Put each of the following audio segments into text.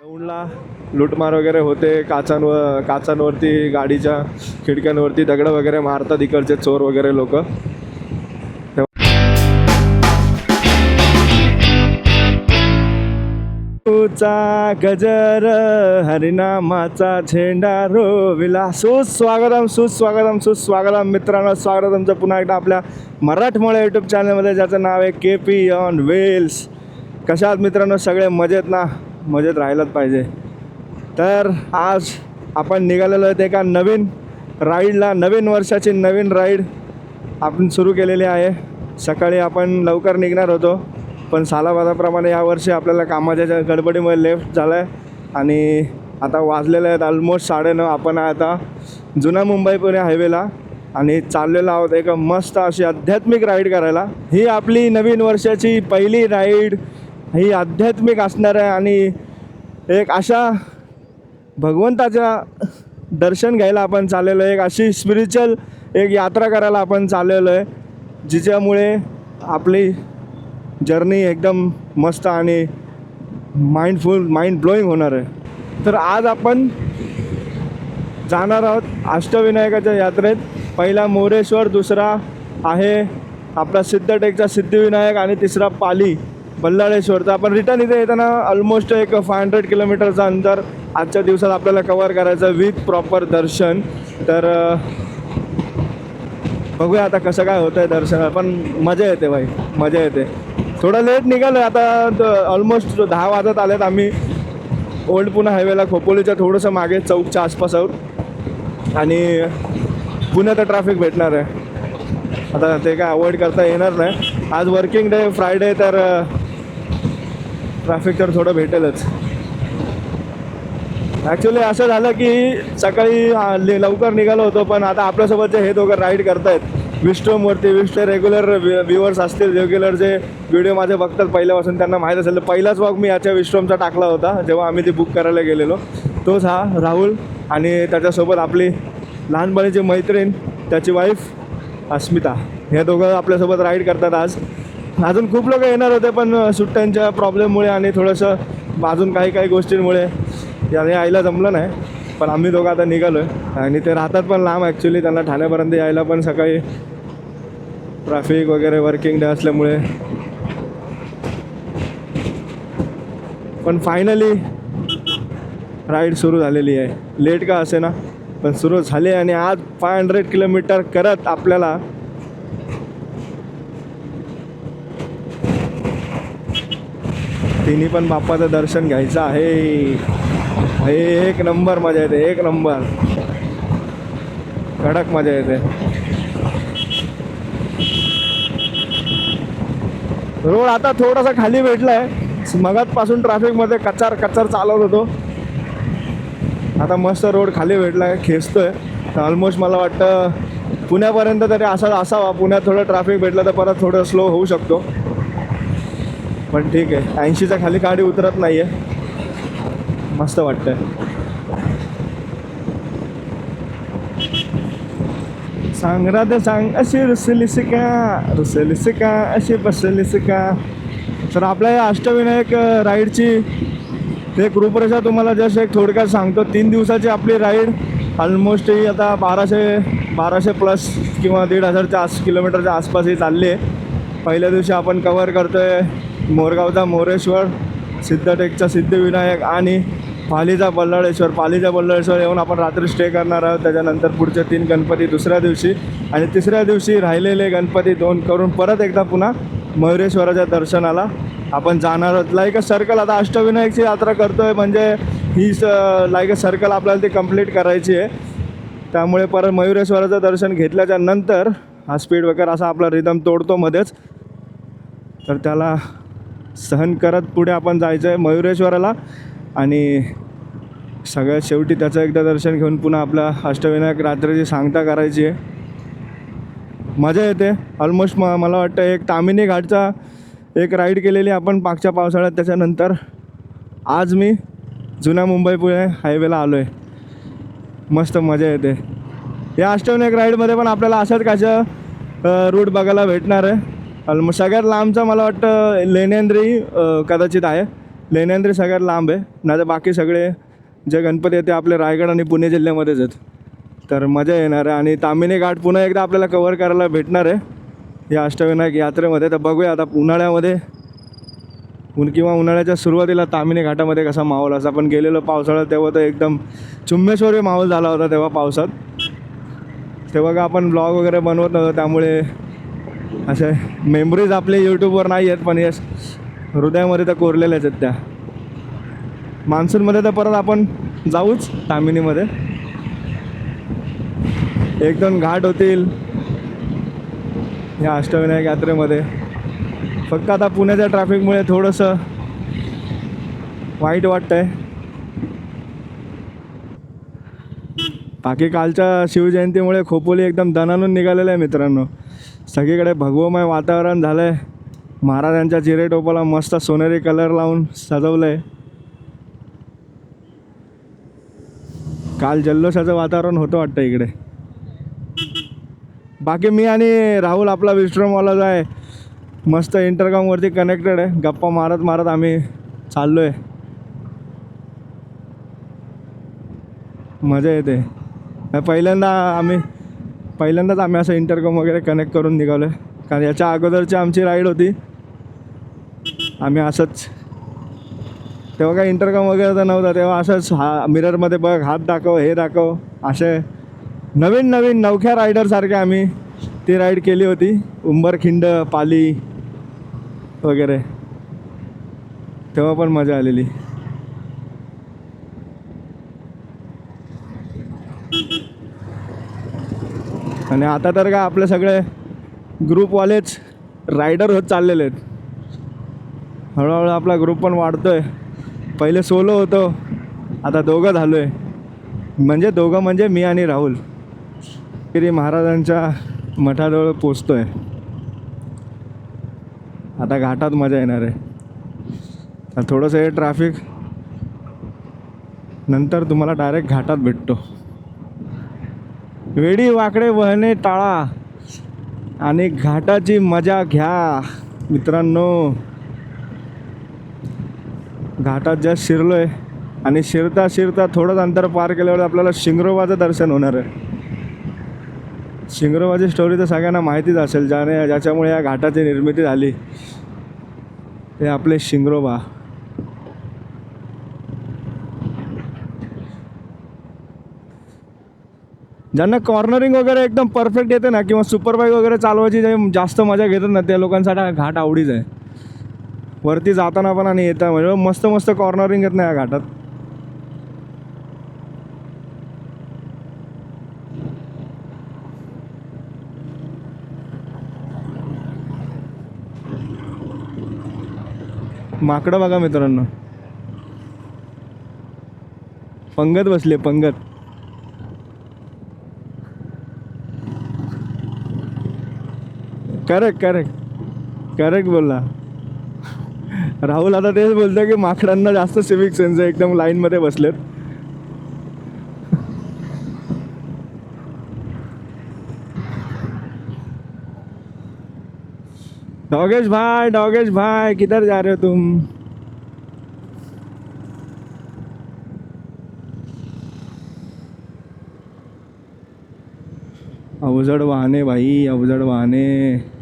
दौंडला लूटमार वगैरे होते, काचांवरती गाडीच्या खिडक्यांवरती दगड वगैरे मारतात इकडचे चोर वगैरे लोक. चा गजर हरिनामाचा झेंडा रोविला. सुस्वागतम मित्रांनो, स्वागत तुमचं पुन्हा एकदा आपल्या मराठमोळ्या यूट्यूब चॅनलमध्ये, ज्याचं नाव आहे KP ऑन व्हील्स. कशा आहात मित्रांनो? सगळे मजेत ना? मजेत राहिलाच पाहिजे. तर आज आपण निघालेलो आहेत एका नवीन राईडला. नवीन वर्षाची नवीन राईड आपण सुरू केलेली आहे. सकाळी आपण लवकर निघणार होतो, पण सालाबादाप्रमाणे यावर्षी आपल्याला कामाच्या गडबडीमुळे लेफ्ट झालं आहे आणि आता वाजलेले आहेत ऑलमोस्ट 9:30. आपण आता जुना मुंबई पुणे हायवेला आणि चाललेलो आहोत एक मस्त अशी आध्यात्मिक राईड करायला. ही आपली नवीन वर्षाची पहिली राईड ही आध्यात्मिक असणार आहे आणि एक अशा भगवंताच्या दर्शन घ्यायला आपण चाललेलो आहे. एक अशी स्पिरिच्युअल एक यात्रा करायला आपण चाललेलो आहे, जिच्यामुळे आपली जर्नी एकदम मस्त आणि माइंड ब्लोईंग होणार आहे. तर आज आपण जाणार आहोत अष्टविनायकाच्या यात्रेत. पहिला मोरेश्वर, दुसरा आहे आपला सिद्धटेकचा सिद्धिविनायक आणि तिसरा पाली बल्लाळेश्वर. तर आपण रिटर्न इथे येताना ऑलमोस्ट एक 500 किलोमीटरचं अंतर आजच्या दिवसात आपल्याला कवर करायचं विथ प्रॉपर दर्शन. तर बघूया आता कसं काय होतं आहे दर्शनाला, पण मजा येते भाई, मजा येते. थोडं लेट निघालो आता, ऑलमोस्ट 10 वाजत आलेत. आम्ही ओल्ड पुणे हायवेला खोपोलीच्या थोडंसं मागे चौकच्या आसपास आहोत आणि पुण्यात ट्रॅफिक भेटणार आहे. आता ते काय अवॉइड करता येणार नाही. आज वर्किंग डे फ्रायडे, तर ट्रॅफिक तर थोडं भेटेलच. ॲक्च्युली असं झालं की सकाळी लवकर निघालो होतो, पण आता आपल्यासोबत हे दोघं राईड करतायत विस्ट्रोमवरती. रेग्युलर व्ह्युअर्स असतील, रेग्युलर जे व्हिडिओ माझे बघतात पहिल्यापासून, त्यांना माहीत असेल. पहिलाच व्लॉग मी याच्या विस्ट्रोमचा टाकला होता जेव्हा आम्ही ती बुक करायला गेलेलो. तोच हा राहुल आणि त्याच्यासोबत आपली लहानपणीची मैत्रीण, त्याची वाईफ अस्मिता, हे दोघं आपल्यासोबत राईड करतात आज. अजून खूप लोक येणार होते, पण सुट्ट्यांच्या प्रॉब्लेममुळे आणि थोडंसं अजून काही गोष्टींमुळे याने यायला जमलं नाही. पण आम्ही दोघं आता निघालो आहे आणि ते राहतात पण लांब. ॲक्च्युली त्यांना ठाण्यापर्यंत यायला पण सकाळी ट्रॅफिक वगैरे वर्किंग डे असल्यामुळे. पण फायनली राईड सुरू झालेली आहे. लेट का असे ना, पण सुरू झाली. आणि आज 500 किलोमीटर करत आपल्याला तिन्ही पण बाप्पाचं दर्शन घ्यायचं आहे. एक नंबर मजा येते, एक नंबर कडक मजा येते. रोड आता थोडासा खाली भेटला आहे. मगाचपासून ट्रॅफिकमध्ये कचार चालवत होतो. आता मस्त रोड खाली भेटला आहे, खेचतोय. तर ऑलमोस्ट मला वाटतं पुण्यापर्यंत तरी असावा. पुण्यात थोडं ट्रॅफिक भेटलं तर परत थोडं स्लो होऊ शकतो, पण ठीक आहे. 80च्या खाली गाडी उतरत नाही आहे, मस्त वाटतंय. सांग राधा सांग, अशी रुसलीस का अशी बसलीस का. तर आपल्या या अष्टविनायक राईडची एक रूपरेषा तुम्हाला जस्ट एक थोडक्यात सांगतो. 3 दिवसाची आपली राईड. ऑलमोस्ट ही आता 1200 प्लस किंवा 1500 किलोमीटरच्या आसपास ही चालली आहे. पहिल्या दिवशी आपण कवर करतो आहे मोरगावचा मोरेश्वर, सिद्धटेकचा सिद्धिविनायक आणि पालीचा बल्लाळेश्वर येऊन आपण रात्री स्टे करणार आहोत. त्याच्यानंतर पुढचे 3 गणपती दुसऱ्या दिवशी आणि तिसऱ्या दिवशी राहिलेले गणपती 2 करून परत एकदा पुन्हा मयुरेश्वराच्या दर्शनाला आपण जाणार आहोत. Like a circle. आता अष्टविनायकची यात्रा करतो आहे म्हणजे ही लाईक अ सर्कल आपल्याला ती कंप्लीट करायची आहे. त्यामुळे परत मयुरेश्वराचं दर्शन घेतल्याच्या नंतर हा स्पीड वगैरे असा आपला रिदम तोडतो मध्येच, तर त्याला सहन करत पुढे आपण जायचं आहे मयुरेश्वराला. आणि सगळ्यात शेवटी त्याचं एकदा दर्शन घेऊन पुन्हा आपला अष्टविनायक रात्रीची सांगता करायची आहे. मजा येते. ऑलमोस्ट मला वाटतं एक तामिनी घाटचा एक राईड केलेली आपण मागच्या पावसाळ्यात. त्याच्यानंतर आज मी जुना मुंबई पुणे हायवेला आलो आहे. मस्त मजा येते. या अष्टविनायक राईडमध्ये पण आपल्याला असंच कायचं रूट बघायला भेटणार आहे. सगळ्यात लांबचा मला वाटतं लेण्याद्री कदाचित आहे. लेण्याद्री सगळ्यात लांब आहे, नाही तर बाकी सगळे जे गणपती आहेत ते आपले रायगड आणि पुणे जिल्ह्यामध्येच आहेत. तर मजा येणार आहे आणि ताम्हिणी घाट पुन्हा एकदा आपल्याला कवर करायला भेटणार आहे या अष्टविनायक यात्रेमध्ये. तर बघूया आता उन्हाळ्यामध्ये किंवा उन्हाळ्याच्या सुरुवातीला ताम्हिणी घाटामध्ये कसा माहोल असा. आपण गेलेलो पावसाळ्यात तेव्हा तर एकदम चुम्मेश्वरी माहोल झाला होता तेव्हा पावसात. तेव्हा का आपण ब्लॉग वगैरे बनवत नव्हतो, त्यामुळे असे मेमरीज आपले यूट्यूबवर नाही आहेत, पण यस हृदयामध्ये तर कोरलेल्याच आहेत त्या. मान्सूनमध्ये तर परत आपण जाऊच ताम्हिणीमध्ये. 1-2 घाट होतील या अष्टविनायक यात्रेमध्ये. फक्त आता पुण्याच्या ट्रॅफिकमुळे थोडंसं वाईट वाटतं आहे. बाकी कालच्या शिवजयंतीमुळे खोपोली एकदम दणानून निघालेलं आहे मित्रांनो. सगळीकडे भगवमय वातावरण झालं आहे. महाराजांच्या चिरे टोपाला मस्त सोनेरी कलर लावून सजवलं आहे. काल जल्लोषाचं वातावरण होतं वाटतं इकडे. बाकी मी आणि राहुल आपला विश्रमवाला आहे मस्त इंटरकॉमवरती कनेक्टेड आहे. गप्पा मारत मारत आम्ही चाललो आहे. मजा येते. पहिल्यांदाच आम्ही असं इंटरकॉम वगैरे कनेक्ट करून निघालो आहे. कारण याच्या अगोदरची आमची राईड होती आम्ही असंच, तेव्हा काय इंटरकॉम वगैरे तर नव्हता. तेव्हा असंच मिररमध्ये बघ, हात दाखव, हे दाखव, असे नवीन नवीन नवख्या रायडरसारखे आम्ही ती राईड केली होती. उंबरखिंड, पाली वगैरे, तेव्हा पण मजा आलेली. आणि आता तर काय आपले सगळे ग्रुपवालेच रायडर होत चाललेले आहेत. हळूहळू आपला ग्रुप पण वाढतो आहे. पहिले सोलो होतो, आता दोघं झालो आहे. म्हणजे मी आणि राहुल. गिरी महाराजांच्या मठाजवळ पोचतो आहे. आता घाटात मजा येणार आहे. तर थोडंसं हे ट्रॅफिक नंतर तुम्हाला डायरेक्ट घाटात भेटतो. वेडी वाकडे वहने टाळा आणि घाटाची मजा घ्या मित्रांनो. घाटात जस्ट शिरलो आहे आणि शिरता शिरता थोडंच अंतर पार केल्यावर आपल्याला शिंगरोबाचं दर्शन होणार आहे. शिंगरोबाची स्टोरी तर सगळ्यांना माहितीच असेल. ज्याच्यामुळे या घाटाची निर्मिती झाली ते आपले शिंगरोबा. ज्यांना कॉर्नरिंग वगैरे एकदम परफेक्ट येते ना, किंवा सुपरबाईक वगैरे चालवायची जे जास्त मजा घेतात ना, त्या लोकांसाठी हा घाट आवडीच आहे. वरती जाताना पण आणि येताना म्हणजे मस्त मस्त कॉर्नरिंग येत नाही या घाटात. माकडं बघा मित्रांनो, पंगत बसली, पंगत. करेक्ट बोलला राहुल. आता तेच बोलतो की माकडांना जास्त सिविक सेन्स आहे, एकदम लाईनमध्ये बसलेत. डॉगेश भाई किधर जा रहे हो तुम? अवजड वाहने भाई, अवजड वाहने.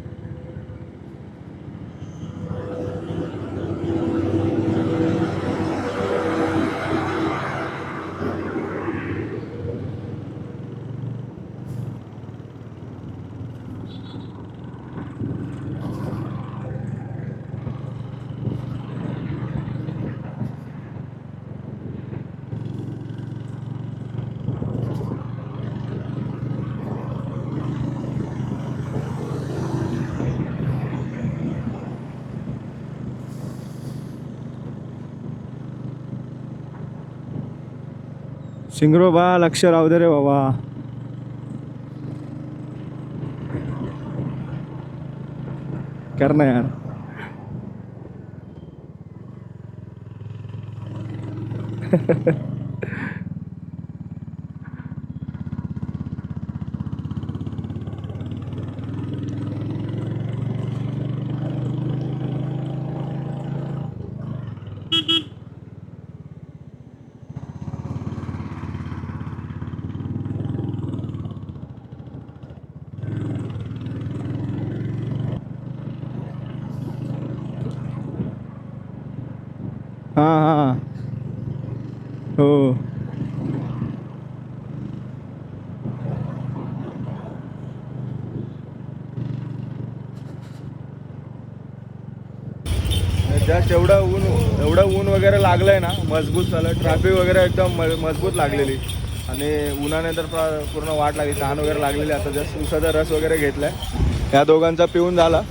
शिंगरोबा लक्ष राहू दे रे बाबा. कर ना यार. हां हां हो. जस्ट एवढं ऊन वगैरे लागलं आहे ना, मजबूत झालं. ट्रॅफिक वगैरे एकदम मजबूत लागलेली आणि उन्हानंतर पूर्ण वाट लागली, तहान वगैरे लागलेली. आता जस्ट उसाचा रस वगैरे घेतला आहे. ह्या दोघांचा पिऊन झाला,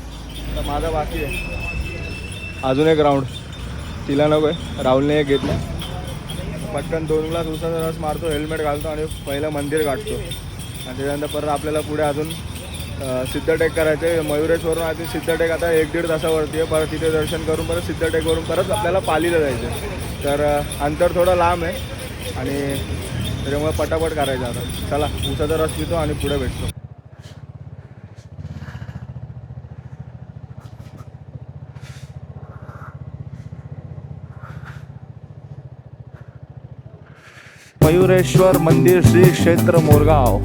तर माझा बाकी आहे अजून एक राऊंड. तिला नको आहे, राहुलने एक घेतला. पटकन 2 ग्लास उसाचा रस मारतो, हेल्मेट घालतो आणि पहिलं मंदिर गाठतो. आणि त्याच्यानंतर परत आपल्याला पुढे अजून सिद्धटेक करायचे. मयुरेश्वरून आधी सिद्धटेक आता 1-1.5 तासावरती आहे. परत तिथे दर्शन करून परत सिद्धटेकवरून परत आपल्याला पालीला जायचं. तर अंतर थोडं लांब आहे आणि त्याच्यामुळे पटापट करायचं. आता चला उसाचा रस पितो आणि पुढे भेटतो. मयुरेश्वर मंदिर श्री क्षेत्र मोरगाव.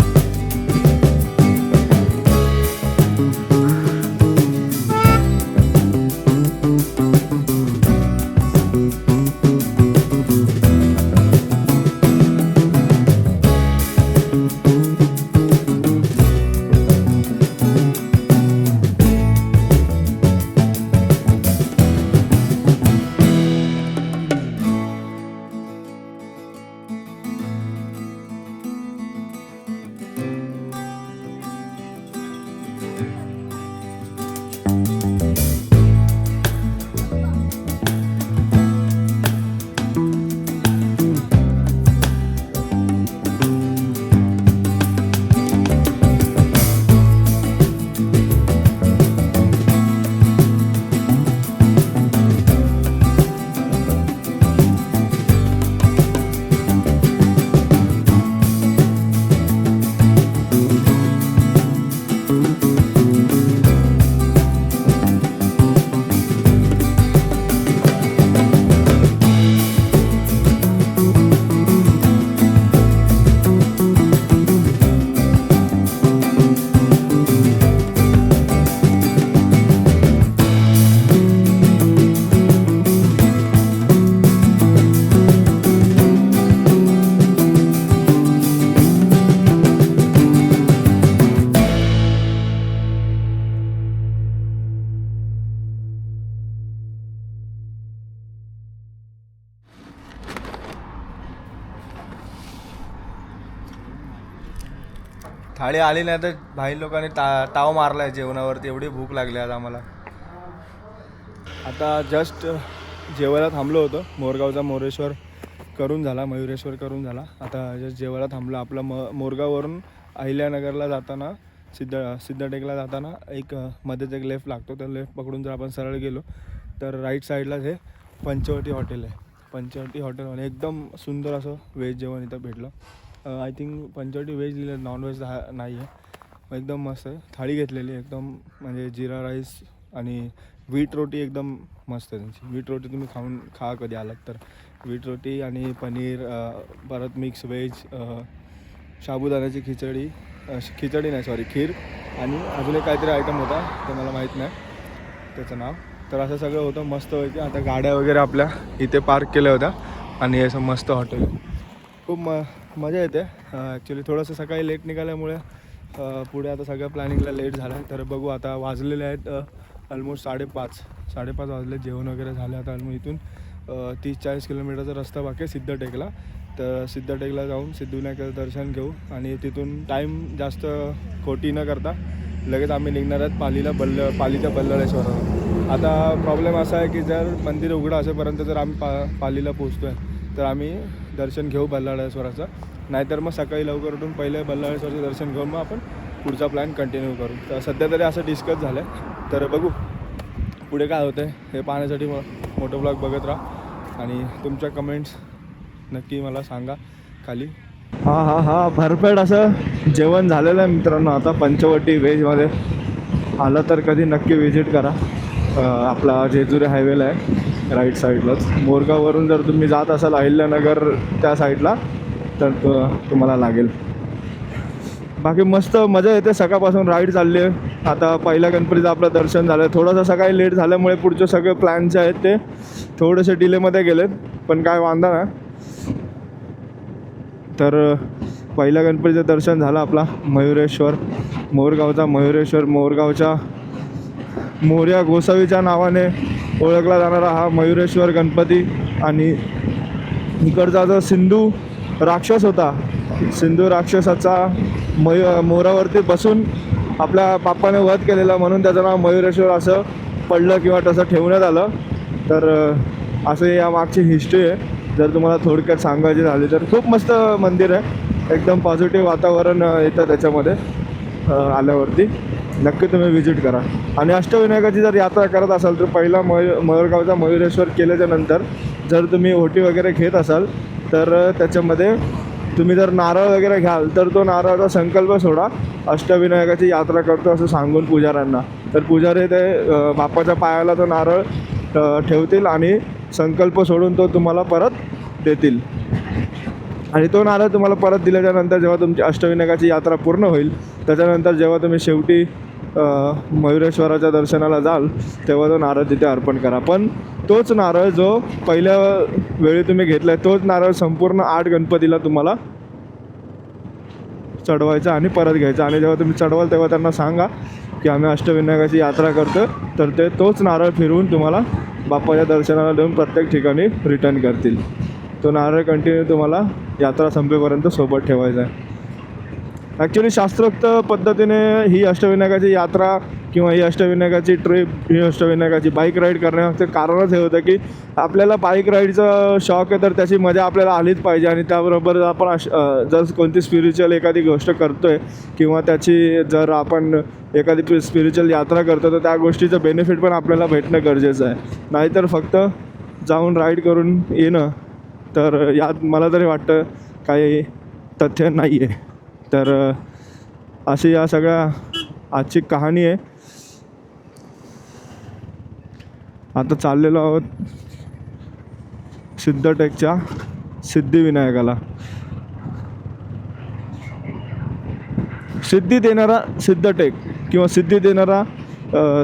थाळी आली नाही तर भाई लोकांनी ताव मारला आहे जेवणावरती. एवढी भूक लागली आज आम्हाला. आता जस्ट जेवायला थांबलो होतो. मोरगावचा मोरेश्वर करून झाला, मयुरेश्वर करून झाला. आता जस्ट जेवायला थांबलो. आपलं मोरगाववरून अहिल्यानगरला जाताना सिद्धटेकला जाताना एक मध्येच एक लेफ्ट लागतो. तर लेफ्ट पकडून जर आपण सरळ गेलो तर राईट साईडलाच हे पंचवटी हॉटेल आहे. पंचवटी हॉटेल एकदम सुंदर असं व्हेज जेवण इथं भेटलं. आय थिंक पंचवटी व्हेज लिहिलं, नॉनव्हेज नाही आहे. एकदम मस्त आहे. थाळी घेतलेली एकदम, म्हणजे जिरा राईस आणि व्हीट रोटी एकदम मस्त आहे त्यांची. व्हीट रोटी तुम्ही खा कधी आलात तर. व्हीट रोटी आणि पनीर, परत मिक्स व्हेज, साबुदाण्याची खिचडी नाही सॉरी खीर, आणि अजून एक काहीतरी आयटम होता ते मला माहीत नाही त्याचं नाव. तर असं सगळं होतं मस्त व्हायचं. आता गाड्या वगैरे आपल्या इथे पार्क केल्या होत्या आणि हे असं मस्त हॉटेल. खूप मजा येते. ॲक्च्युली थोडंसं सकाळी लेट निघाल्यामुळे पुढे आता सगळं प्लॅनिंगला लेट झालं आहे. तर बघू आता वाजलेले आहेत ऑलमोस्ट 5:30 वाजले. जेवण वगैरे झालं. आता इथून 30-40 किलोमीटरचा रस्ता बाकी आहे सिद्धटेकला. तर सिद्धटेकला जाऊन सिद्धिविनायकाचं दर्शन घेऊ आणि तिथून टाईम जास्त खोटी न करता लगेच आम्ही निघणार आहेत पालीच्या बल्लाळेश्वराला. आता प्रॉब्लेम असा आहे की जर मंदिर उघडं असेपर्यंत जर आम्ही पालीला पोचतो आहे तर आम्ही दर्शन घेऊ बल्लाळेश्वराचं. नाहीतर मग सकाळी लवकर उठून पहिले बल्लाळेश्वराचं दर्शन घेऊन मग आपण पुढचा प्लॅन कंटिन्यू करू. तर सध्या तरी असं डिस्कस झालं आहे. तर बघू पुढे काय होतं आहे हे पाहण्यासाठी मोठं ब्लॉग बघत राहा आणि तुमच्या कमेंट्स नक्की मला सांगा खाली. हा भरपेट असं जेवण झालेलं आहे मित्रांनो. आता पंचवटी व्हेजमध्ये आलं तर कधी नक्की विजिट करा. आपला जेजुरी हायवेला आहे राईट साईडलाच. मोरगाववरून जर तुम्ही जात असाल अहिल्यानगर त्या साईडला तर तुम्हाला लागेल. बाकी मस्त मजा येते. सकाळपासून राईड चालली आहे. आता पहिल्या गणपतीचं आपलं दर्शन झालं. थोडंसं सकाळी लेट झाल्यामुळे पुढचे सगळे प्लॅन जे आहेत ते थोडेसे डिलेमध्ये गेलेत, पण काय वांधा नाही. तर पहिल्या गणपतीचं दर्शन झालं आपला मयुरेश्वर, मोरगावचा मयुरेश्वर. मोरगावच्या मोरया गोसावीच्या नावाने ओळखला जाणारा हा मयुरेश्वर गणपती. आणि इकडचा जो सिंधू राक्षस होता, सिंधू राक्षसाचा मोरावरती बसून आपल्या बाप्पाने वध केलेला, म्हणून त्याचं नाव मयुरेश्वर असं पडलं किंवा तसं ठेवण्यात आलं. तर असं या मागची हिस्ट्री आहे. जर तुम्हाला थोडक्यात सांगायची झाली तर खूप मस्त मंदिर आहे. एकदम पॉझिटिव्ह वातावरण येतं त्याच्यामध्ये आल्यावरती. नक्की तुम्ही विजिट करा. आणि अष्टविनायकाची जर यात्रा करत असाल तर पहिला मयूरगावचा मयुरेश्वर केल्याच्या नंतर जर तुम्ही ओटी वगैरे घेत असाल तर त्याच्यामध्ये तुम्ही जर नारळ वगैरे घ्याल तर तो नारळाचा संकल्प सोडा, अष्टविनायकाची यात्रा करतो असं सांगून पुजाऱ्यांना. तर पुजारी ते बाप्पाच्या पायाला तो नारळ ठेवतील आणि संकल्प सोडून तो तुम्हाला परत देतील. आणि तो नारळ तुम्हाला परत दिल्याच्यानंतर जेव्हा तुमची अष्टविनायकाची यात्रा पूर्ण होईल, त्याच्यानंतर जेव्हा तुम्ही शेवटी मयुरेश्वराच्या दर्शनाला जाल तेव्हा तो नारळ तिथे अर्पण करा. पण तोच नारळ जो पहिल्या वेळी तुम्ही घेतला आहे तोच नारळ संपूर्ण 8 गणपतीला तुम्हाला चढवायचा आणि परत घ्यायचा. आणि जेव्हा तुम्ही चढवाल तेव्हा त्यांना सांगा की आम्ही अष्टविनायकाची यात्रा करतो, तर ते तोच नारळ फिरवून तुम्हाला बाप्पाच्या दर्शनाला देऊन प्रत्येक ठिकाणी रिटर्न करतील. तो नारळ कंटिन्यू तुम्हाला यात्रा संपेपर्यंत सोबत ठेवायचा आहे. ॲक्च्युली शास्त्रोक्त पद्धतीने ही अष्टविनायकाची यात्रा किंवा ही अष्टविनायकाची ट्रिप, ही अष्टविनायकाची बाईक राईड करण्याचं कारणच हे होतं की आपल्याला बाईक राईडचं शौक आहे तर त्याची मजा आपल्याला आलीच पाहिजे. आणि त्याबरोबर आपण जर कोणती स्पिरिच्युअल एखादी गोष्ट करतो आहे किंवा त्याची जर आपण एखादी स्पिरिच्युअल यात्रा करतो तर त्या गोष्टीचं बेनिफिट पण आपल्याला भेटणं गरजेचं आहे. नाहीतर फक्त जाऊन राईड करून येणं तर यात मला तरी वाटतं काही तथ्य नाही आहे. तर अशी या सगळ्या आजची कहाणी आहे. आता चाललेलो आहोत सिद्धटेकच्या सिद्धिविनायकाला. सिद्धी देणारा सिद्धटेक किंवा सिद्धी देणारा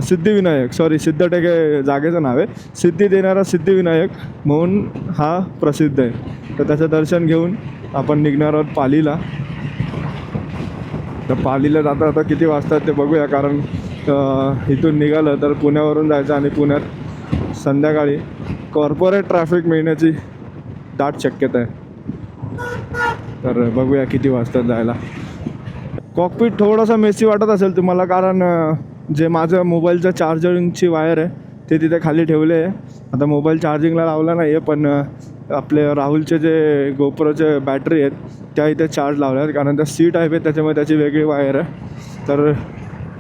सिद्धिविनायक, सॉरी सिद्धटेक हे जागेचं नाव आहे. सिद्धी देणारा सिद्धिविनायक म्हणून हा प्रसिद्ध आहे. तर त्याचं दर्शन घेऊन आपण निघणार आहोत पालीला. तर पालीला जाता जाता किती वाजतात ते बघूया, कारण इथून निघालं तर पुण्यावरून जायचं आणि पुण्यात संध्याकाळी कॉर्पोरेट ट्रॅफिक मिळण्याची दाट शक्यता आहे. तर बघूया किती वाजतात जायला. कॉकपीट थोडासा मेसी वाटत असेल तुम्हाला, कारण जे माझं मोबाईलचं चार्जरिंगची वायर आहे ते तिथे खाली ठेवले आहे. आता मोबाईल चार्जिंगला लावला नाही आहे, पण आपले राहुलचे जे गोप्रोचे बॅटरी आहेत त्या इथे चार्ज लावल्या आहेत, कारण त्या सी टाईप आहेत त्याच्यामुळे त्याची वेगळी वायर आहे. तर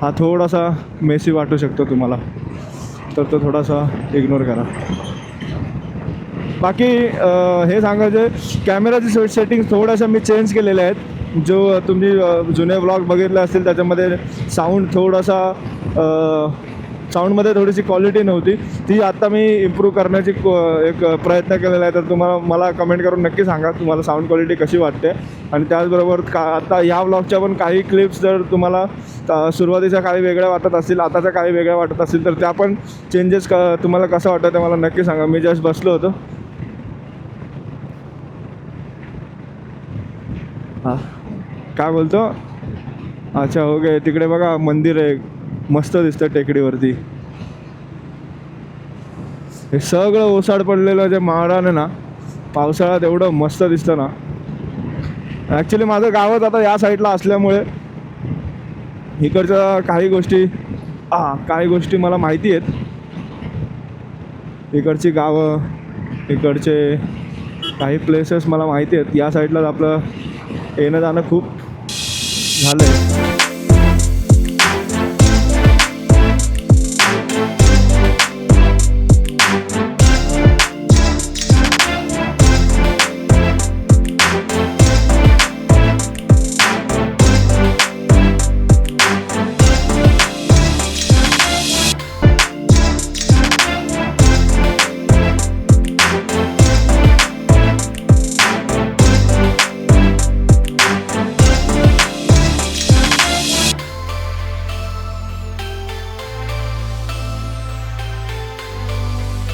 हा थोडासा मेसी वाटू शकतो तुम्हाला, तर तो थोडासा इग्नोर करा. बाकी हे सांगायचं, कॅमेराची सेटिंग्स थोड्याशा मी चेंज केलेल्या आहेत. जो तुम्ही जुने व्लॉग बघितले असतील त्याच्यामध्ये साऊंड थोडासा साऊंडमध्ये थोडीशी क्वालिटी नव्हती, ती आता मी इम्प्रूव्ह करण्याची एक प्रयत्न केलेला आहे. तर मला कमेंट करून नक्की सांगा तुम्हाला साऊंड क्वालिटी कशी वाटते. आणि त्याचबरोबर आता ह्या व्लॉगच्या पण काही क्लिप्स जर तुम्हाला सुरुवातीच्या काही वेगळ्या वाटत असतील, आताच्या काही वेगळ्या वाटत असतील, तर त्या पण चेंजेस तुम्हाला कसं वाटतं ते मला नक्की सांगा. मी जस्ट बसलो होतो. हां काय बोलतो? अच्छा हो गे, तिकडे बघा मंदिर आहे, मस्त दिसतं टेकडीवरती. हे सगळं ओसाड पडलेलं जे माळरान आहे ना, पावसाळ्यात एवढं मस्त दिसतं ना. ॲक्च्युली माझं गावच आता या साईडला असल्यामुळे इकडच्या काही गोष्टी मला माहिती आहेत. इकडची गावं, इकडचे काही प्लेसेस मला माहिती आहेत. या साईडलाच आपलं येणं जाणं खूप झालं आहे.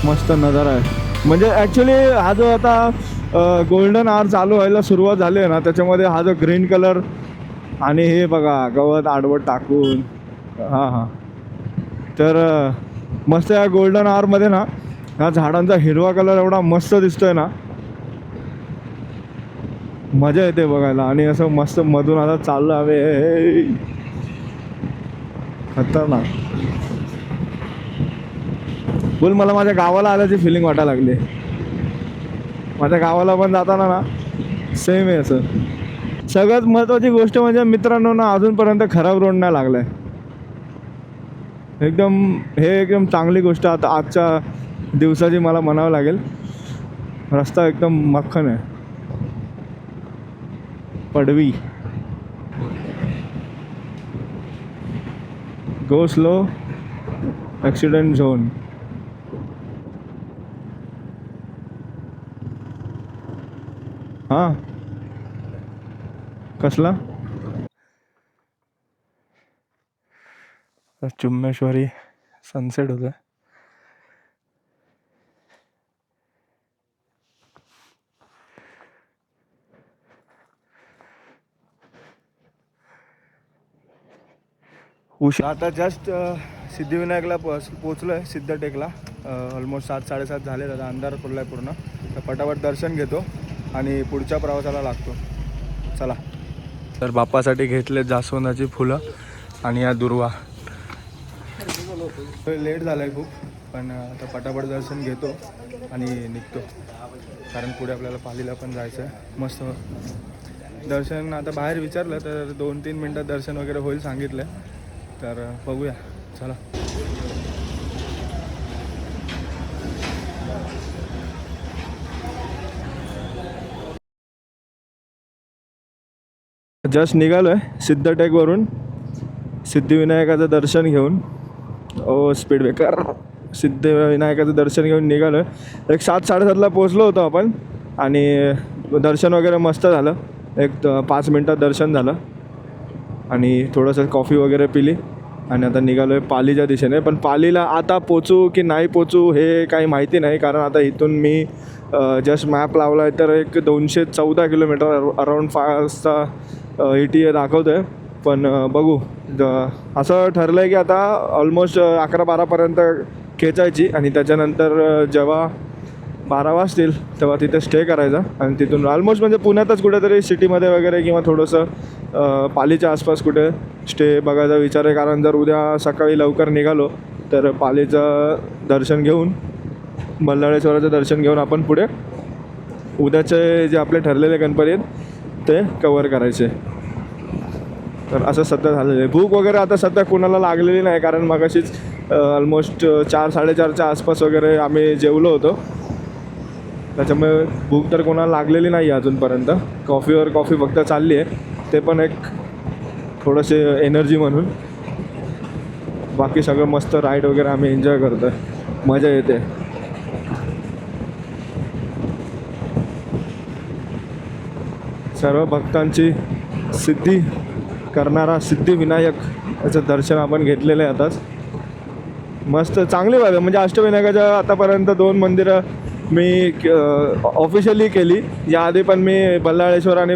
मस्त नजारा आहे. म्हणजे ॲक्च्युली हा जो आता गोल्डन आवर चालू व्हायला सुरुवात झाली आहे ना, त्याच्यामध्ये हा जो ग्रीन कलर आणि हे बघा गवत आडवत टाकून, हां हां, तर मस्त या गोल्डन आवरमध्ये ना ह्या झाडांचा हिरवा कलर एवढा मस्त दिसतोय ना, मजा येते बघायला. आणि असं मस्त मधून आता चाललं हवे खतरनाक. बोल, मला माझ्या गावाला आल्याची फिलिंग वाटायला लागली. माझ्या गावाला पण जाताना ना सेम आहे असं. सगळ्यात महत्त्वाची गोष्ट म्हणजे मित्रांनो ना, अजूनपर्यंत खराब रोड नाही लागला आहे. एकदम हे एकदम चांगली गोष्ट आता आजच्या दिवसाची मला म्हणावं लागेल. रस्ता एकदम मक्खन आहे. पडवी, गो स्लो, ॲक्सिडेंट झोन. हां, कसला चुम्मेश्वरी सनसेट होतं. आता जस्ट सिद्धिविनायकला पोचलो आहे, सिद्धटेकला. ऑलमोस्ट 7-7:30 झाले. आता अंधार पडला आहे पूर्ण. तर पटापट दर्शन घेतो आणि पुढच्या प्रवासाला लागतो. चला. तर बाप्पासाठी घेतले जास्वंदाची फुलं आणि या दुर्वा. लेट झालं आहे खूप, पण आता पटापट दर्शन घेतो आणि निघतो, कारण पुढे आपल्याला पालीला पण जायचं आहे. मस्त दर्शन. आता बाहेर विचारलं तर 2-3 मिनटात दर्शन वगैरे होईल सांगितलं, तर बघूया. चला. जस्ट निघालो आहे सिद्धटेकवरून, सिद्धिविनायकाचं दर्शन घेऊन. ओ स्पीड ब्रेकर. सिद्धिविनायकाचं दर्शन घेऊन निघालो आहे. एक 7-7:30ला पोचलो होतो आपण आणि दर्शन वगैरे मस्त झालं. एक 5 मिनटात दर्शन झालं आणि थोडंसं कॉफी वगैरे पिली आणि आता निघालो आहे पालीच्या दिशेने. पण पालीला आता पोचू की नाही पोचू हे काही माहिती नाही, कारण आता इथून मी जस्ट मॅप लावला आहे तर एक 214 किलोमीटर अराऊंड 5चा ETA दाखवतो आहे. पण बघू. असं ठरलं आहे की आता ऑलमोस्ट 11-12पर्यंत खेचायची आणि त्याच्यानंतर जेव्हा 12 वाजतील तेव्हा तिथे स्टे करायचा आणि तिथून ऑलमोस्ट म्हणजे पुण्यातच कुठेतरी सिटीमध्ये वगैरे किंवा थोडंसं पालीच्या आसपास कुठे स्टे बघायचा विचार आहे. कारण जर उद्या सकाळी लवकर निघालो तर पालीचं दर्शन घेऊन, बल्लाळेश्वराचं दर्शन घेऊन आपण पुढे उद्याचे जे आपले ठरलेले गणपती आहेत ते कवर करायचे. तर असं सध्या झालेलं आहे. भूक वगैरे आता सध्या कोणाला लागलेली नाही, कारण मगाशीच ऑलमोस्ट 4-4:30च्या आसपास वगैरे आम्ही जेवलो होतो. त्याच्यामुळे भूक तर कोणाला लागलेली नाही आहे अजूनपर्यंत. कॉफीवर कॉफी फक्त चालली आहे, ते पण एक थोडंसे एनर्जी म्हणून. बाकी सगळं मस्त राईड वगैरे आम्ही एन्जॉय करतो आहे, मजा येते. सर्व भक्तांची सिद्धी करणारा सिद्धिविनायक याचं दर्शन आपण घेतलेलं आहे आताच. मस्त चांगली बाब आहे. म्हणजे अष्टविनायकाच्या आतापर्यंत 2 मंदिरं मी ऑफिशियली केली. याआधी पण मी बल्लाळेश्वर आणि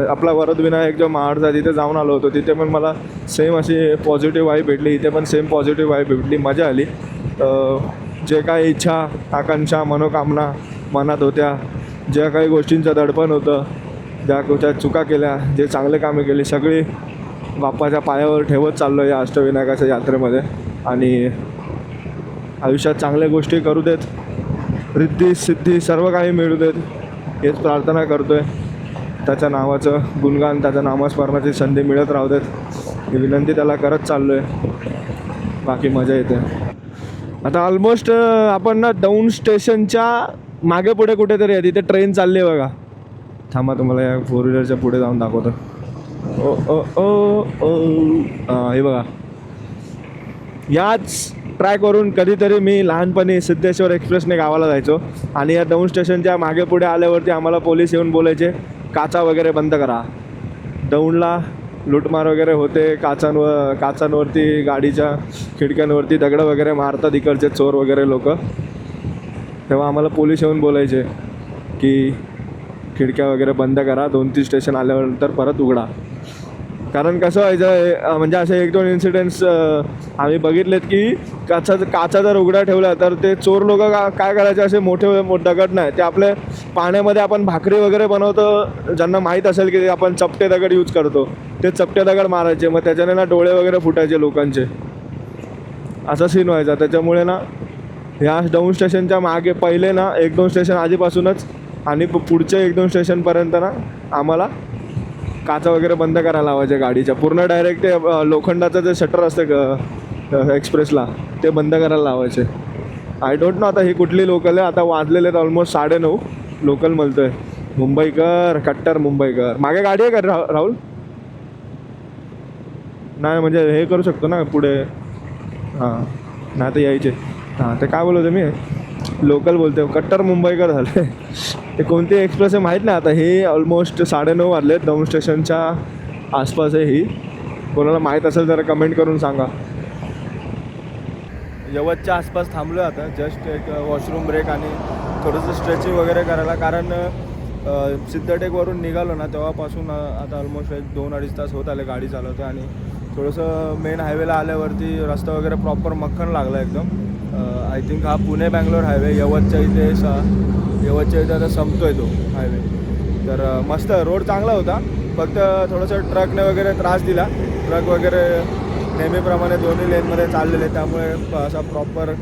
आपला वरदविनायक जो महाडचा तिथे जाऊन आलो होतो. तिथे पण मला सेम अशी पॉझिटिव्ह वाईब भेटली. इथे पण सेम पॉझिटिव्ह वाईब भेटली, मजा आली. जे काही इच्छा आकांक्षा मनोकामना मनात होत्या, ज्या काही गोष्टींचं दडपण होतं, ज्या कुठल्या चुका केल्या, जे चांगले कामे केली, सगळी बाप्पाच्या पायावर ठेवत चाललो आहे या अष्टविनायकाच्या यात्रेमध्ये. आणि आयुष्यात चांगल्या गोष्टी करू देत, रिद्धी सिद्धी सर्व काही मिळू देत हेच प्रार्थना करतो आहे. त्याच्या नावाचं गुणगान, त्याच्या नामस्मरणाची संधी मिळत राहू देत ही विनंती त्याला करत चाललो आहे. बाकी मजा येते. आता ऑलमोस्ट आपण ना दौंड स्टेशनच्या मागे पुढे कुठेतरी आहे, तिथे ट्रेन चालली आहे बघा. थांबा, तुम्हाला या 4 व्हीलरच्या पुढे जाऊन दाखवतो. ओ ओ ओ ओ हे बघा. याच ट्रॅकवरून कधीतरी मी लहानपणी सिद्धेश्वर एक्सप्रेसने गावाला जायचो आणि या दौंड स्टेशनच्या मागे पुढे आल्यावरती आम्हाला पोलीस येऊन बोलायचे काचा वगैरे बंद करा. दौंडला लूटमार वगैरे होते, काचांवरती गाडीच्या खिडक्यांवरती दगडं वगैरे मारतात इकडचे चोर वगैरे लोक. तेव्हा आम्हाला पोलीस येऊन बोलायचे की खिडक्या वगैरे बंद करा, 2-3 स्टेशन आल्यानंतर परत उघडा. कारण कसं व्हायचं म्हणजे असे 1-2 इन्सिडेंट्स आम्ही बघितलेत की काचा जर उघडा ठेवला तर ते चोर लोक काय करायचे, असे मोठे दगड नाही, ते आपले पाण्यामध्ये आपण भाकरी वगैरे बनवतो, ज्यांना माहीत असेल की आपण चपटे दगड यूज करतो, ते चपटे दगड मारायचे. मग त्याच्याने ना डोळे वगैरे फुटायचे लोकांचे, असा सीन व्हायचा. त्याच्यामुळे ना ह्या दौंड स्टेशनच्या मागे पहिले ना 1-2 स्टेशन आधीपासूनच आणि पुढच्या 1-2 स्टेशनपर्यंत ना आम्हाला काचा वगैरे बंद करायला लावायचे गाडीच्या. पूर्ण डायरेक्ट ते लोखंडाचं जे शटर असतं एक्सप्रेसला, ते बंद करायला लावायचे. आय डोंट नो आता ही कुठली लोकल आहे. आता वाजलेले आहेत ऑलमोस्ट 9:30. लोकल म्हणतोय मुंबईकर, कट्टर मुंबईकर. मागे गाडी आहे का राहुल? नाही म्हणजे हे करू शकतो ना पुढे. हां नाही तर यायचे. हां ते काय बोलतो मी, लोकल बोलते, कट्टर मुंबईकर झाले. ते कोणती एक्सप्रेस आहे माहीत नाही. आता हे ऑलमोस्ट 9:30 वाजले. दौंड स्टेशनच्या आसपास आहे ही. कोणाला माहीत असेल तर कमेंट करून सांगा. यवतच्या आसपास थांबलो आहे आता. जस्ट एक वॉशरूम ब्रेक आणि थोडंसं स्ट्रेचिंग वगैरे करायला. कारण सिद्धटेकवरून निघालो ना तेव्हापासून आता ऑलमोस्ट 1-2-2.5 तास होत आले गाडी चालवतो. आणि थोडंसं मेन हायवेला आल्यावरती रस्ता वगैरे प्रॉपर मक्खन लागला एकदम. आय थिंक हा पुणे बँगलोर हायवे यवतच्या इथे आता संपतो आहे तो हायवे. तर मस्त रोड चांगला होता, फक्त थोडंसं ट्रकने वगैरे त्रास दिला. ट्रक वगैरे नेहमीप्रमाणे दोन्ही लेनमध्ये चाललेले, त्यामुळे असा प्रॉपर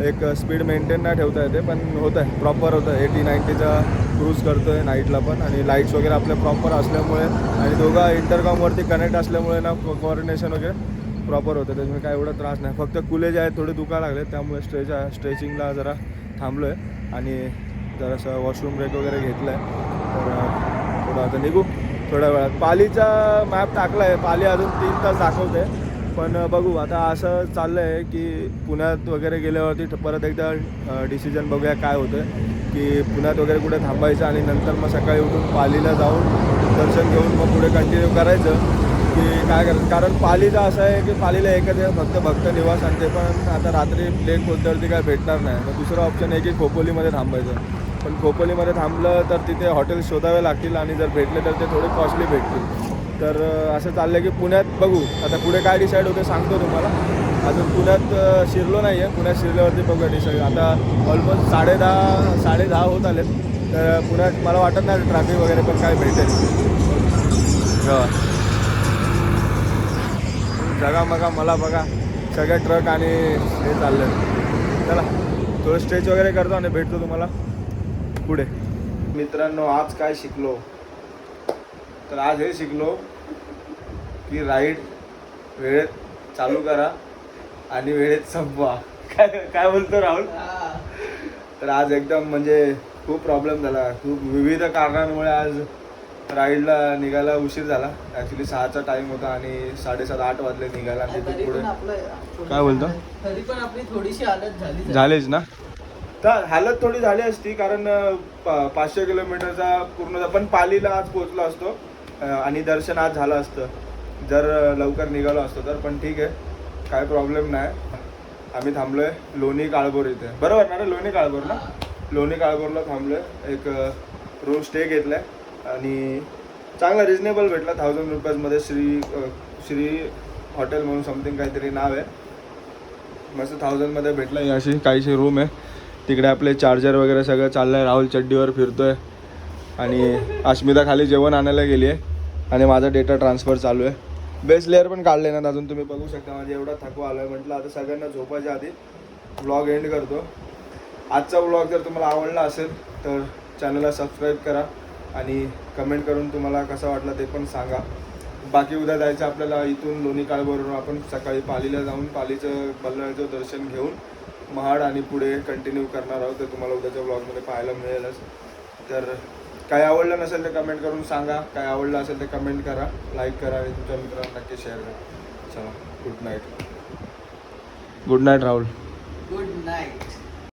एक स्पीड मेंटेन नाही ठेवता येते. पण होतं आहे, प्रॉपर होतं. 80-90चा क्रूज करतो आहे नाईटला पण. आणि लाईट्स वगैरे आपले प्रॉपर असल्यामुळे आणि दोघं इंटरकॉमवरती कनेक्ट असल्यामुळे ना कोऑर्डिनेशन वगैरे प्रॉपर होतं. त्याच्यामुळे काय एवढा त्रास नाही. फक्त कुले जे आहेत थोडे दुखायला लागले, त्यामुळे स्ट्रेचिंगला जरा थांबलो आहे. आणि जरासं वॉशरूम ब्रेक वगैरे घेतला आहे. तर थोडं आता निघू थोड्या वेळात. पालीचा मॅप टाकला आहे, पाली अजून 3 तास दाखवते. पण बघू आता असं चाललं आहे की पुण्यात वगैरे गेल्यावरती परत एकदा डिसिजन बघूया काय होतं की पुण्यात वगैरे कुठे थांबायचं आणि नंतर मग सकाळी उठून पालीला जाऊन दर्शन घेऊन मग पुढे कंटिन्यू करायचं की काय करायचं. कारण पालीचा असं आहे की पालीला एकच आहे फक्त भक्त निवास, आणि ते पण आता रात्री लेट कोणत्यावरती काय भेटणार नाही. मग दुसरं ऑप्शन आहे की खोपोलीमध्ये थांबायचं. पण खोपोलीमध्ये थांबलं तर तिथे हॉटेल शोधावे लागतील आणि जर भेटले तर ते थोडे कॉस्टली भेटतील. तर असं चाललं आहे की पुण्यात बघू आता पुढे काय डिसाईड होते सांगतो तुम्हाला. अजून पुण्यात शिरलो नाही आहे. पुण्यात शिरल्यावरती बघूया डिसाईड. आता ऑलमोस्ट 10:30 होत आलेत. तर पुण्यात मला वाटत नाही ट्रॅफिक वगैरे पण काय भेटेल. जगा मगा मला बघा सगळे ट्रक आणि हे चालले. चला थोडं स्ट्रेच वगैरे करतो आणि भेटतो तुम्हाला पुढे. मित्रांनो आज काय शिकलो, तर आज हे शिकलो की राईड वेळेत चालू करा आणि वेळेत संपवा. काय बोलतो राहुल? तर आज एकदम म्हणजे खूप प्रॉब्लेम झाला. खूप विविध कारणांमुळे आज राईडला निघायला उशीर झाला. ॲक्च्युली 6चा टाईम होता आणि 7:30-8 वाजले निघायला. तिथून पुढे काय बोलतो, तरी पण आपली थोडीशी हालत झालीच ना. तर हालत थोडी झाली असती कारण 500 किलोमीटरचा पूर्ण. पण पालीला आज पोहोचलो असतो आणि दर्शन आज झालं असतं जर लवकर निघालो असतो तर. पण ठीक आहे, काय प्रॉब्लेम नाही. आम्ही थांबलो आहे लोणी काळभोर इथे, बरोबर ना रे? लोणी काळभोर ना. लोणी काळभोरला थांबलो आहे. एक रूम स्टे घेतला आहे आणि चांगला रिजनेबल भेटला. 1000 रुपयामध्ये श्री हॉटेल म्हणून समथिंग काहीतरी नाव आहे. मस्त 1000मध्ये भेटला. ही अशी काहीशी रूम आहे. तिकडे आपले चार्जर वगैरे सगळं चाललं आहे. राहुल चड्डीवर फिरतो आहे आणि अस्मिता खाली जेवण आणायला गेली आहे आणि माझा डेटा ट्रान्सफर चालू आहे. बेस लेअर पण काढले ना अजून, तुम्ही बघू शकता. माझे एवढा थकवा आलो आहे. म्हटलं आता सगळ्यांना झोपायच्या आधी व्लॉग एंड करतो. आजचा व्लॉग जर तुम्हाला आवडला असेल तर चॅनलला सबस्क्राईब करा आणि कमेंट करून तुम्हाला कसा वाटला ते पण सांगा. बाकी उद्या जायचं आपल्याला इथून लोणी काळभोरवरून. आपण सकाळी पालीला जाऊन पालीचं बल्लाळचं दर्शन घेऊन महाड आणि पुढे कंटिन्यू करणार आहोत. ते तुम्हाला उद्याच्या ब्लॉगमध्ये पाहायला मिळेलच. तर काय आवडलं नसेल ते कमेंट करून सांगा. काय आवडलं असेल ते कमेंट करा, लाईक करा आणि तुमच्या मित्रांना नक्की शेअर करा. चला good night. Good night Rahul. Good night.